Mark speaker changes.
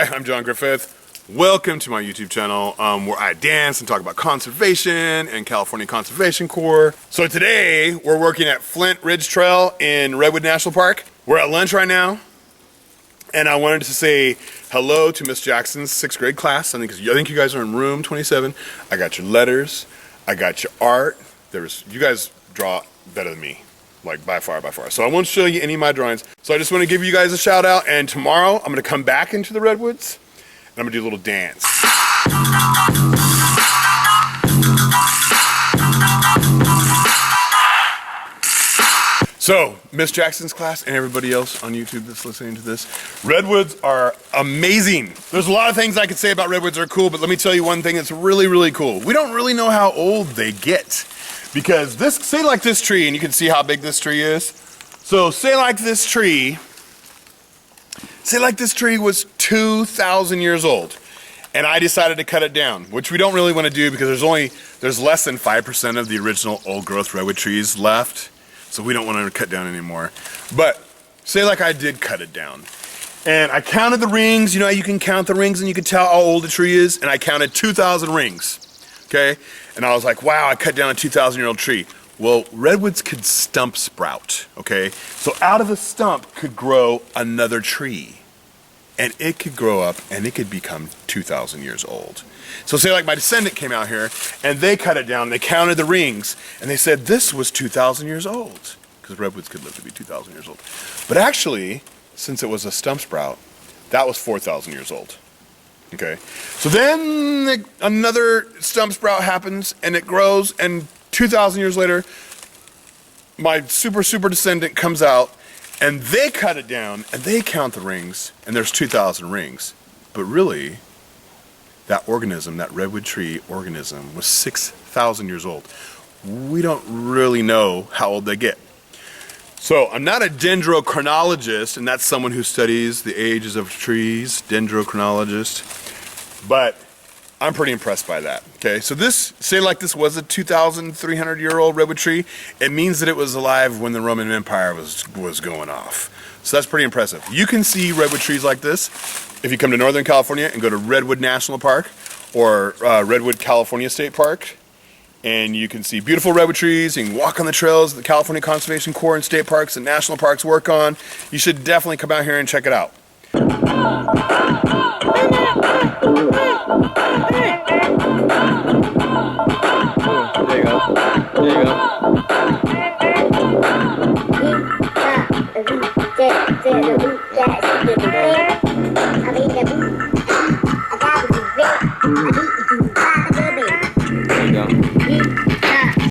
Speaker 1: Hi, I'm John Griffith. Welcome to my YouTube channel where I dance and talk about conservation and California Conservation Corps. So today we're working at Flint Ridge Trail in Redwood National Park. We're at lunch right now, and I wanted to say hello to Miss Jackson's 6th grade class. I think you guys are in room 27. I got your letters, I got your art. You guys draw better than me. Like by far. So I won't show you any of my drawings. So I just want to give you guys a shout out, and tomorrow I'm going to come back into the Redwoods and I'm going to do a little dance. So, Miss Jackson's class and everybody else on YouTube that's listening to this, Redwoods are amazing. There's a lot of things I could say about Redwoods are cool, but let me tell you one thing that's really, really cool. We don't really know how old they get. Because say like this tree, and you can see how big this tree is. So say like this tree was 2,000 years old, and I decided to cut it down, which we don't really want to do because there's less than 5% of the original old growth redwood trees left, so we don't want to cut down anymore. But say like I did cut it down, and I counted the rings. You know how you can count the rings and you can tell how old a tree is, and I counted 2,000 rings. Okay, and I was like, wow, I cut down a 2,000-year-old tree. Well, redwoods could stump sprout, okay? So out of the stump could grow another tree, and it could grow up and it could become 2,000 years old. So say like my descendant came out here and they cut it down, they counted the rings, and they said this was 2,000 years old, because redwoods could live to be 2,000 years old. But actually, since it was a stump sprout, that was 4,000 years old. Okay, so then another stump sprout happens and it grows, and 2,000 years later, my super descendant comes out and they cut it down and they count the rings, and there's 2,000 rings. But really, that organism, that redwood tree organism, was 6,000 years old. We don't really know how old they get. So I'm not a dendrochronologist, and that's someone who studies the ages of trees, dendrochronologist, but I'm pretty impressed by that. Okay, so say like this was a 2,300-year-old redwood tree, it means that it was alive when the Roman Empire was going off. So that's pretty impressive. You can see redwood trees like this if you come to Northern California and go to Redwood National Park or Redwood California State Park. And you can see beautiful redwood trees. You can walk on the trails that the California Conservation Corps and state parks and national parks work on. You should definitely come out here and check it out.
Speaker 2: There you go. There you go.